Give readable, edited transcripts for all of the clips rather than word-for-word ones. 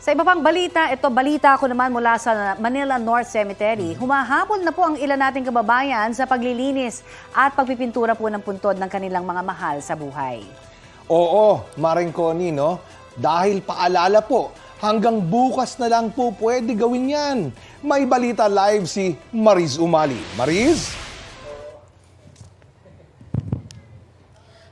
Sa iba pang balita, balita ko naman mula sa Manila North Cemetery. Humahabol na po ang ilan nating kababayan sa paglilinis at pagpipintura po ng puntod ng kanilang mga mahal sa buhay. Oo, Maring Connie, no? Dahil paalala po, hanggang bukas na lang po pwede gawin yan. May balita live si Mariz Umali. Mariz?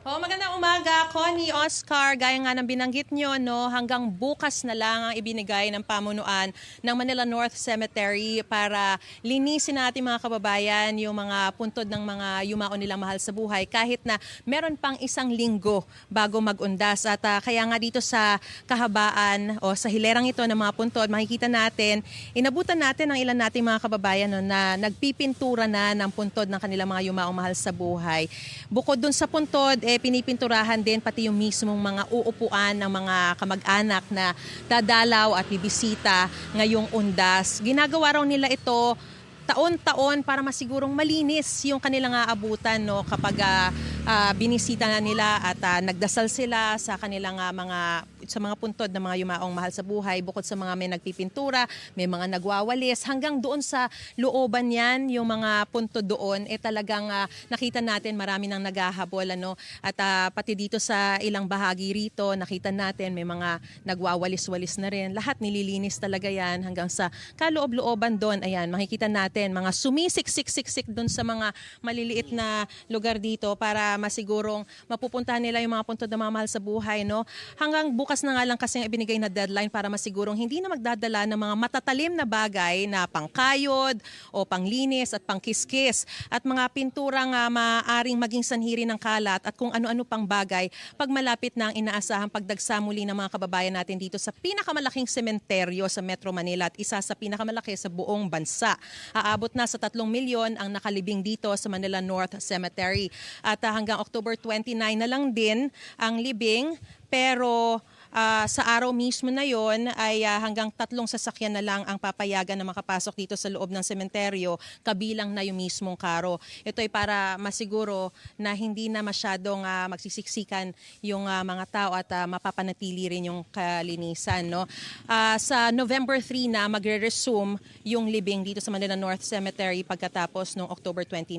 Magandang umaga, Connie, Oscar. Gaya nga ng binanggit nyo, no, hanggang bukas na lang ang ibinigay ng pamunuan ng Manila North Cemetery para linisin natin mga kababayan yung mga puntod ng mga yumao nilang mahal sa buhay kahit na meron pang isang linggo bago mag-undas. At kaya nga dito sa kahabaan o sa hilerang ito ng mga puntod, makikita natin, inabutan natin ang ilan nating mga kababayan no, na nagpipintura na ng puntod ng kanilang mga yumaong mahal sa buhay. Bukod dun sa puntod, pinipinturahan din pati yung mismong mga uupuan ng mga kamag-anak na dadalaw at bibisita ngayong undas. Ginagawa raw nila ito taon-taon para masigurong malinis yung kanilang aabutan no, kapag binisita na nila at nagdasal sila sa kanilang sa mga puntod ng mga yumaong mahal sa buhay. Bukod sa mga may nagpipintura, may mga nagwawalis, hanggang doon sa looban yan, yung mga puntod doon, talagang nakita natin marami nang naghahabol. Ano? At pati dito sa ilang bahagi rito, nakita natin may mga nagwawalis-walis na rin. Lahat nililinis talaga yan hanggang sa kaloob-looban doon. Ayan, makikita natin mga sumisik-sik-sik doon sa mga maliliit na lugar dito para masigurong mapupuntahan nila yung mga puntod ng mga mahal sa buhay. No? Hanggang bukas na nga lang kasi ibinigay na deadline para masigurong hindi na magdadala ng mga matatalim na bagay na pangkayod o panglinis at pangkiskis at mga pinturang maaaring maging sanhiri ng kalat at kung ano-ano pang bagay pag malapit na ang inaasahang pagdagsa muli ng mga kababayan natin dito sa pinakamalaking sementeryo sa Metro Manila at isa sa pinakamalaki sa buong bansa. Aabot na sa 3 milyon ang nakalibing dito sa Manila North Cemetery at hanggang October 29 na lang din ang libing pero sa araw mismo na yon ay hanggang 3 sasakyan na lang ang papayagan na makapasok dito sa loob ng sementeryo kabilang na yung mismong karo. Ito ay para masiguro na hindi na masyadong magsisiksikan yung mga tao at mapapanatili rin yung kalinisan. No? Sa November 3 na magre-resume yung libing dito sa Manila North Cemetery pagkatapos noong October 29.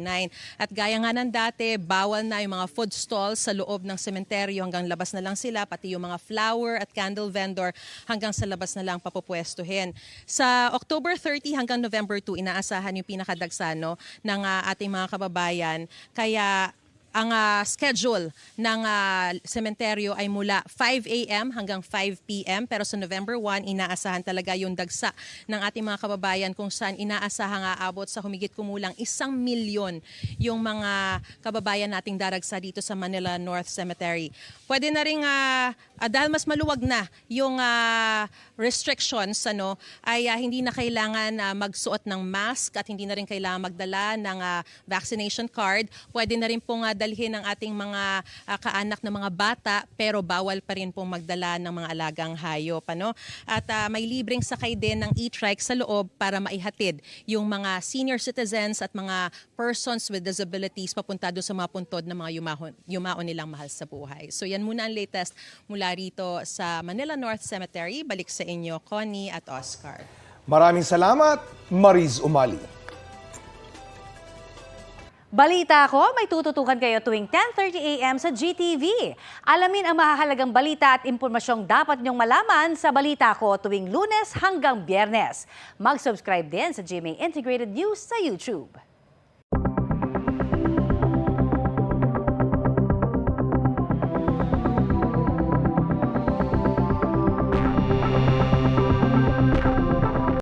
At gaya nga ng dati, bawal na yung mga food stalls sa loob ng sementeryo hanggang labas na lang sila, pati yung mga flower at candle vendor hanggang sa labas na lang papupwestuhin. Sa October 30 hanggang November 2, inaasahan yung pinakadagsano ng ating mga kababayan. Kaya ang schedule ng sementeryo ay mula 5 a.m. hanggang 5 p.m. Pero sa November 1, inaasahan talaga yung dagsa ng ating mga kababayan kung saan inaasahang aabot sa humigit kumulang 1 milyon yung mga kababayan nating daragsa dito sa Manila North Cemetery. Pwede na rin, dahil mas maluwag na yung restrictions, ay hindi na kailangan magsuot ng mask at hindi na rin kailangan magdala ng vaccination card. Pwede na rin pong dalhin ng ating mga kaanak na mga bata pero bawal pa rin pong magdala ng mga alagang hayop. At may libreng sakay din ng e-trike sa loob para maihatid yung mga senior citizens at mga persons with disabilities papunta doon sa mga puntod ng mga yumao nilang mahal sa buhay. So yan muna ang latest mula rito sa Manila North Cemetery. Balik sa inyo, Connie at Oscar. Maraming salamat, Mariz Umali. Balita ko, may tututukan kayo tuwing 10:30 a.m. sa GTV. Alamin ang mahahalagang balita at impormasyong dapat niyong malaman sa Balita Ko tuwing Lunes hanggang Biyernes. Mag-subscribe din sa GMA Integrated News sa YouTube.